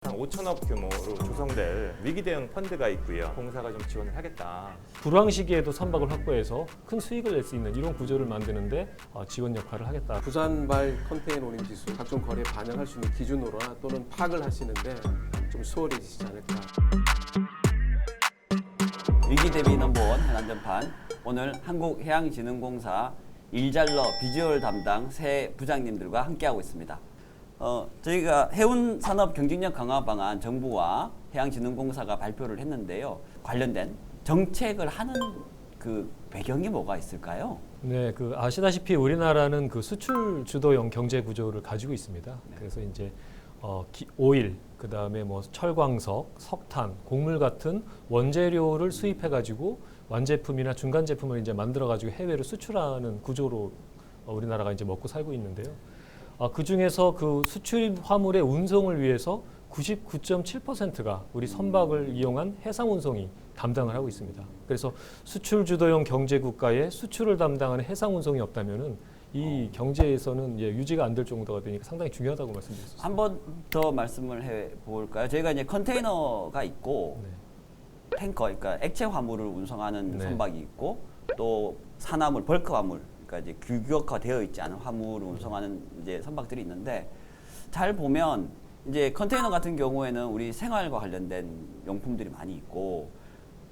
한 5천억 규모로 조성될 위기 대응 펀드가 있고요. 공사가 좀 지원을 하겠다. 불황 시기에도 선박을 확보해서 큰 수익을 낼 수 있는 이런 구조를 만드는데 지원 역할을 하겠다. 부산발 컨테이너 운임 지수 각종 거래에 반영할 수 있는 기준으로나 또는 파악을 하시는데 좀 수월해지지 않을까. 위기 대비 넘버원 현안전판. 오늘 한국해양진흥공사 일잘러 비주얼 담당 새 부장님들과 함께하고 있습니다. 저희가 해운 산업 경쟁력 강화 방안 정부와 해양진흥공사가 발표를 했는데요. 관련된 정책을 하는 그 배경이 뭐가 있을까요? 네, 아시다시피 우리나라는 수출 주도형 경제 구조를 가지고 있습니다. 그래서 이제 오일, 그다음에 철광석, 석탄, 곡물 같은 원재료를 수입해 가지고 완제품이나 중간 제품을 이제 만들어 가지고 해외로 수출하는 구조로 우리나라가 이제 먹고 살고 있는데요. 그 중에서 수출 화물의 운송을 위해서 99.7%가 우리 선박을 이용한 해상 운송이 담당을 하고 있습니다. 그래서 수출 주도형 경제 국가에 수출을 담당하는 해상 운송이 없다면은 이 경제에서는 유지가 안 될 정도가 되니까 상당히 중요하다고 말씀드렸습니다. 한 번 더 말씀을 해 볼까요? 저희가 이제 컨테이너가 있고 탱커, 그러니까 액체 화물을 운송하는 선박이 있고 또 산화물, 벌크 화물, 그러니까 이제 규격화되어 있지 않은 화물을 운송하는 이제 선박들이 있는데, 잘 보면 이제 컨테이너 같은 경우에는 우리 생활과 관련된 용품들이 많이 있고,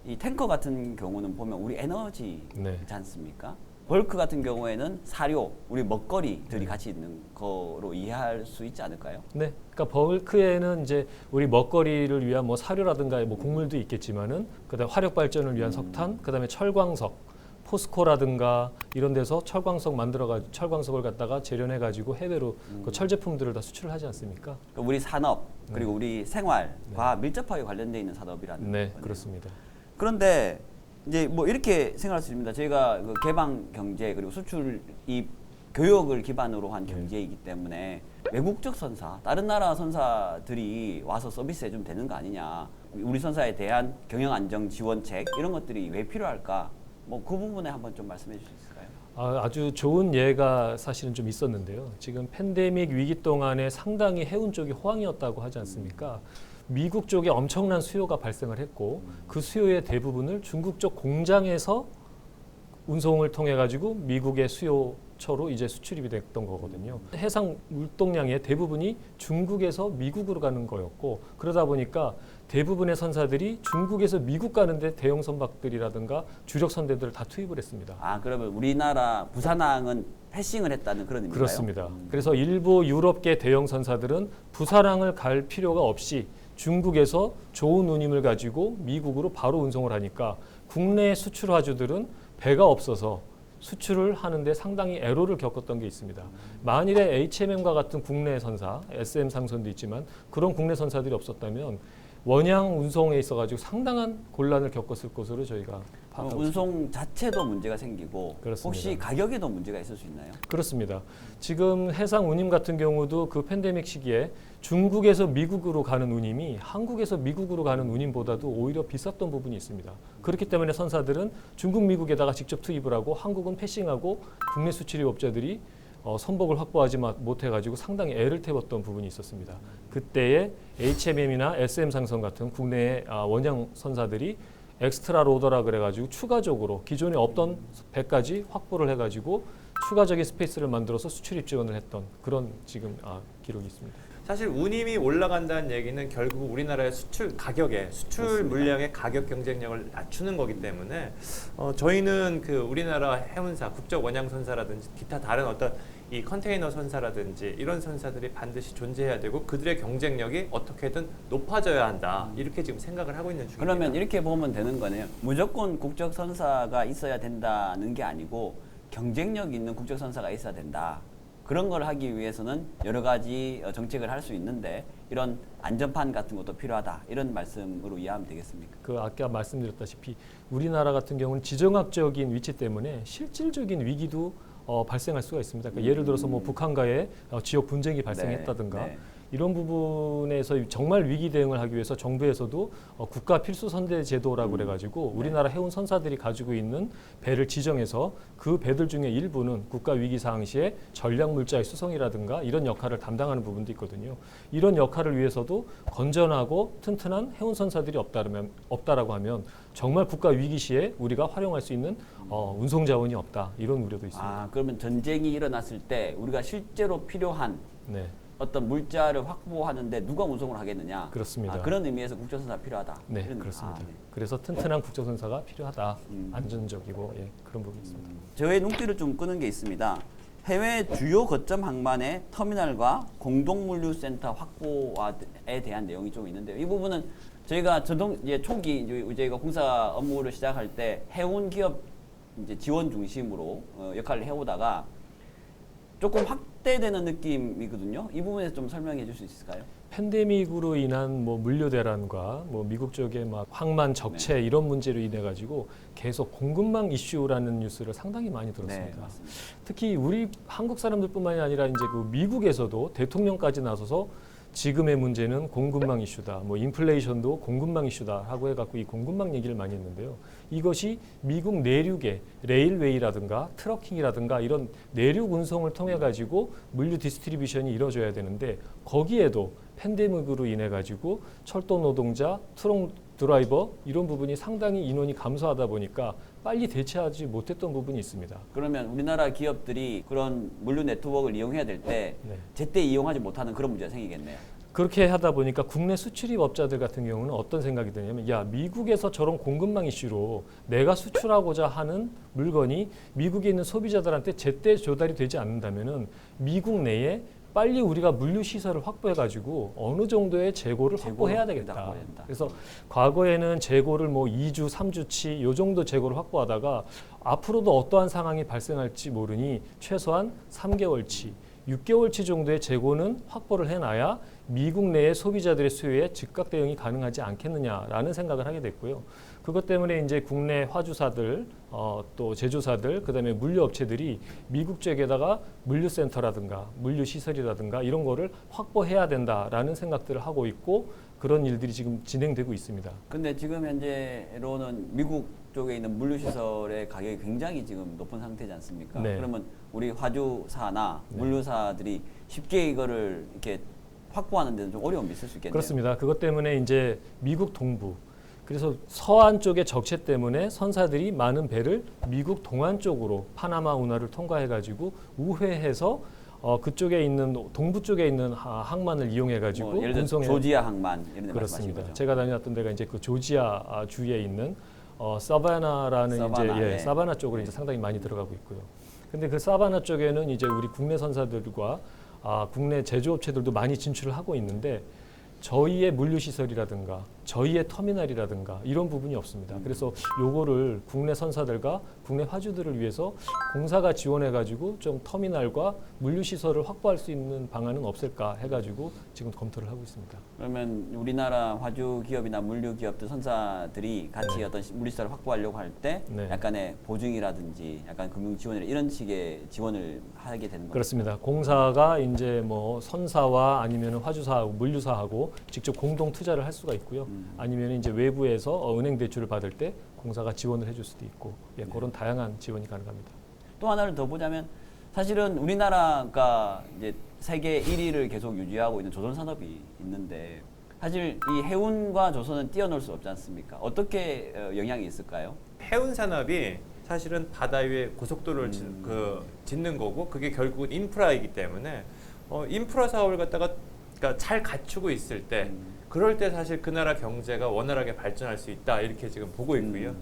이 탱커 같은 경우는 보면 우리 에너지지 않습니까? 벌크 같은 경우에는 사료, 우리 먹거리들이 같이 있는 거로 이해할 수 있지 않을까요? 네, 그러니까 벌크에는 이제 우리 먹거리를 위한 사료라든가 곡물도 있겠지만은 그다음에 화력 발전을 위한 석탄, 그다음에 철광석, 포스코라든가 이런 데서 철광석을 갖다가 재련해 가지고 해외로 철 제품들을 다 수출을 하지 않습니까? 우리 산업 그리고 우리 생활과 밀접하게 관련돼 있는 산업이라는 거네요. 그렇습니다. 그런데 이제 이렇게 생각할 수 있습니다. 저희가 개방 경제 그리고 수출 이 교역을 기반으로 한 경제이기 때문에 외국적 선사, 다른 나라 선사들이 와서 서비스해 주면 되는 거 아니냐. 우리 선사에 대한 경영 안정 지원책 이런 것들이 왜 필요할까? 그 부분에 한번 좀 말씀해 주실 수 있을까요? 아주 좋은 예가 사실은 좀 있었는데요. 지금 팬데믹 위기 동안에 상당히 해운 쪽이 호황이었다고 하지 않습니까? 미국 쪽에 엄청난 수요가 발생을 했고 그 수요의 대부분을 중국 쪽 공장에서 운송을 통해 가지고 미국의 수요처로 이제 수출이 됐던 거거든요. 해상 물동량의 대부분이 중국에서 미국으로 가는 거였고, 그러다 보니까 대부분의 선사들이 중국에서 미국 가는데 대형 선박들이라든가 주력 선대들을 다 투입을 했습니다. 그러면 우리나라 부산항은 패싱을 했다는 그런 의미인가요? 그렇습니다. 그래서 일부 유럽계 대형 선사들은 부산항을 갈 필요가 없이 중국에서 좋은 운임을 가지고 미국으로 바로 운송을 하니까 국내 수출 화주들은 배가 없어서 수출을 하는데 상당히 애로를 겪었던 게 있습니다. 만일에 HMM과 같은 국내 선사, SM 상선도 있지만 그런 국내 선사들이 없었다면 원양 운송에 있어가지고 상당한 곤란을 겪었을 것으로 저희가 파악하고 운송 있습니다. 자체도 문제가 생기고 그렇습니다. 혹시 가격에도 문제가 있을 수 있나요? 그렇습니다. 지금 해상 운임 같은 경우도 팬데믹 시기에 중국에서 미국으로 가는 운임이 한국에서 미국으로 가는 운임보다도 오히려 비쌌던 부분이 있습니다. 그렇기 때문에 선사들은 중국, 미국에다가 직접 투입을 하고 한국은 패싱하고 국내 수출입 업자들이 선박을 확보하지 못해가지고 상당히 애를 태웠던 부분이 있었습니다. 그때에 HMM이나 SM 상선 같은 국내의 원양 선사들이 엑스트라 로더라 그래가지고 추가적으로 기존에 없던 배까지 확보를 해가지고 추가적인 스페이스를 만들어서 수출입 지원을 했던 그런 지금 기록이 있습니다. 사실 운임이 올라간다는 얘기는 결국 우리나라의 수출 가격에 수출 물량의 가격 경쟁력을 낮추는 거기 때문에 저희는 우리나라 해운사, 국적 원양 선사라든지 기타 다른 어떤 이 컨테이너 선사라든지 이런 선사들이 반드시 존재해야 되고 그들의 경쟁력이 어떻게든 높아져야 한다. 이렇게 지금 생각을 하고 있는 중입니다. 그러면 이렇게 보면 되는 거네요. 무조건 국적 선사가 있어야 된다는 게 아니고 경쟁력 있는 국적 선사가 있어야 된다. 그런 걸 하기 위해서는 여러 가지 정책을 할 수 있는데 이런 안전판 같은 것도 필요하다. 이런 말씀으로 이해하면 되겠습니까? 아까 말씀드렸다시피 우리나라 같은 경우는 지정학적인 위치 때문에 실질적인 위기도 발생할 수가 있습니다. 그러니까 예를 들어서 북한과의 지역 분쟁이 발생했다든가 이런 부분에서 정말 위기 대응을 하기 위해서 정부에서도 국가 필수 선대 제도라고 그래가지고 우리나라 해운 선사들이 가지고 있는 배를 지정해서 그 배들 중에 일부는 국가 위기 상황 시에 전략 물자의 수송이라든가 이런 역할을 담당하는 부분도 있거든요. 이런 역할을 위해서도 건전하고 튼튼한 해운 선사들이 없다라고 하면 정말 국가 위기 시에 우리가 활용할 수 있는 운송 자원이 없다 이런 우려도 있습니다. 아, 그러면 전쟁이 일어났을 때 우리가 실제로 필요한 네, 어떤 물자를 확보하는데 누가 운송을 하겠느냐? 그렇습니다. 아, 그런 의미에서 국제선사 필요하다. 네, 이런- 그렇습니다. 아, 네. 그래서 튼튼한 국제선사가 필요하다, 안전적이고 그런 부분이 있습니다. 저의 눈길을 좀 끄는 게 있습니다. 해외 주요 거점 항만의 터미널과 공동물류센터 확보에 대한 내용이 좀 있는데요. 이 부분은 저희가 이제 초기 이제 저희가 공사 업무를 시작할 때 해운 기업 이제 지원 중심으로 역할을 해오다가 조금 확대되는 느낌이거든요. 이 부분에서 좀 설명해 줄 수 있을까요? 팬데믹으로 인한 뭐 물류 대란과 뭐 미국 쪽의 막 항만 적체 이런 문제로 인해 가지고 계속 공급망 이슈라는 뉴스를 상당히 많이 들었습니다. 네, 맞습니다. 특히 우리 한국 사람들뿐만이 아니라 이제 그 미국에서도 대통령까지 나서서 지금의 문제는 공급망 이슈다. 뭐 인플레이션도 공급망 이슈다 하고 해갖고 이 공급망 얘기를 많이 했는데요. 이것이 미국 내륙의 레일웨이라든가 트러킹이라든가 이런 내륙 운송을 통해 가지고 물류 디스트리뷰션이 이루어져야 되는데 거기에도 팬데믹으로 인해 가지고 철도 노동자, 트럭 드라이버 이런 부분이 상당히 인원이 감소하다 보니까 빨리 대체하지 못했던 부분이 있습니다. 그러면 우리나라 기업들이 그런 물류 네트워크를 이용해야 될 때 네. 제때 이용하지 못하는 그런 문제가 생기겠네요. 그렇게 하다 보니까 국내 수출입업자들 같은 경우는 어떤 생각이 드냐면 야 미국에서 저런 공급망 이슈로 내가 수출하고자 하는 물건이 미국에 있는 소비자들한테 제때 조달이 되지 않는다면은 미국 내에 빨리 우리가 물류 시설을 확보해 가지고 어느 정도의 재고를 확보해야 되겠다. 확보해야 된다. 그래서 과거에는 재고를 뭐 2주, 3주치 요 정도 재고를 확보하다가 앞으로도 어떠한 상황이 발생할지 모르니 최소한 3개월치 6개월치 정도의 재고는 확보를 해놔야 미국 내의 소비자들의 수요에 즉각 대응이 가능하지 않겠느냐라는 생각을 하게 됐고요. 그것 때문에 이제 국내 화주사들, 또 제조사들, 그다음에 물류업체들이 미국 쪽에다가 물류센터라든가 물류시설이라든가 이런 거를 확보해야 된다라는 생각들을 하고 있고 그런 일들이 지금 진행되고 있습니다. 근데 지금 현재로는 미국 쪽에 있는 물류시설의 가격이 굉장히 지금 높은 상태지 않습니까? 네. 그러면 우리 화주사나 네. 물류사들이 쉽게 이거를 이렇게 확보하는 데는 좀 어려움이 있을 수 있겠네요. 그렇습니다. 그것 때문에 이제 미국 동부 그래서 서안 쪽의 적체 때문에 선사들이 많은 배를 미국 동안 쪽으로 파나마 운하를 통과해가지고 우회해서 그쪽에 있는 동부 쪽에 있는 항만을 이용해가지고 뭐 예를 들어 운송해 조지아 항만 이런 데 말씀하시는 그렇습니다. 거죠. 제가 다녔던 데가 이제 그 조지아 주에 있는 사바나라는 사바나, 이제 네. 사바나 쪽으로 이제 상당히 많이 들어가고 있고요. 근데 그 사바나 쪽에는 이제 우리 국내 선사들과 국내 제조업체들도 많이 진출을 하고 있는데 저희의 물류시설이라든가 저희의 터미널이라든가 이런 부분이 없습니다. 그래서 요거를 국내 선사들과 국내 화주들을 위해서 공사가 지원해가지고 좀 터미널과 물류시설을 확보할 수 있는 방안은 없을까 해가지고 지금 검토를 하고 있습니다. 그러면 우리나라 화주 기업이나 물류 기업들 선사들이 같이 네. 어떤 물류시설을 확보하려고 할 때 네. 약간의 보증이라든지 약간 금융 지원이나 이런 식의 지원을 하게 되는 거죠. 그렇습니다. 공사가 이제 뭐 선사와 아니면 화주사하고 물류사하고 직접 공동 투자를 할 수가 있고요. 아니면 이제 외부에서 은행 대출을 받을 때 공사가 지원을 해줄 수도 있고 그런 다양한 지원이 가능합니다. 또 하나를 더 보자면 사실은 우리나라가 이제 세계 1위를 계속 유지하고 있는 조선 산업이 있는데 사실 이 해운과 조선은 뛰어놀 수 없지 않습니까? 어떻게 영향이 있을까요? 해운 산업이 사실은 바다 위에 고속도로를 짓는 거고 그게 결국은 인프라이기 때문에 인프라 사업을 갖다가 그러니까 잘 갖추고 있을 때 그럴 때 사실 그 나라 경제가 원활하게 발전할 수 있다 이렇게 지금 보고 있고요.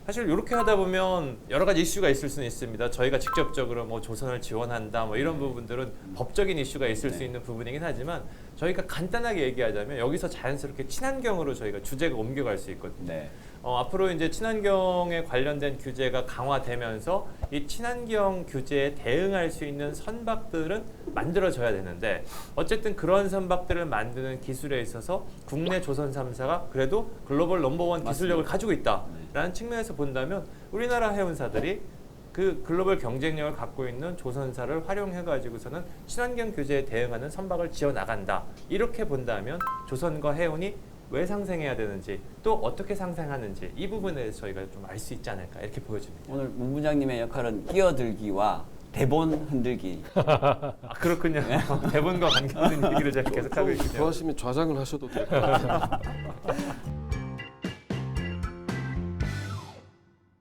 사실 이렇게 하다 보면 여러 가지 이슈가 있을 수는 있습니다. 저희가 직접적으로 뭐 조선을 지원한다 뭐 이런 부분들은 법적인 이슈가 있을 수 있는 부분이긴 하지만 저희가 간단하게 얘기하자면 여기서 자연스럽게 친환경으로 저희가 주제가 옮겨갈 수 있거든요. 네. 앞으로 이제 친환경에 관련된 규제가 강화되면서 이 친환경 규제에 대응할 수 있는 선박들은 만들어져야 되는데 어쨌든 그런 선박들을 만드는 기술에 있어서 국내 조선 3사가 그래도 글로벌 넘버원 기술력을 가지고 있다라는 측면에서 본다면 우리나라 해운사들이 그 글로벌 경쟁력을 갖고 있는 조선사를 활용해 가지고서는 친환경 규제에 대응하는 선박을 지어 나간다. 이렇게 본다면 조선과 해운이 왜 상생해야 되는지 또 어떻게 상생하는지 이 부분에 대해서 저희가 좀 알 수 있지 않을까 이렇게 보여집니다. 오늘 문 부장님의 역할은 끼어들기와 대본 흔들기. 아, 그렇군요. 대본과 관계없는 얘기를 제가 계속 하고 좀 있군요. 좋아하시면 좌장을 하셔도 될 것 같아요.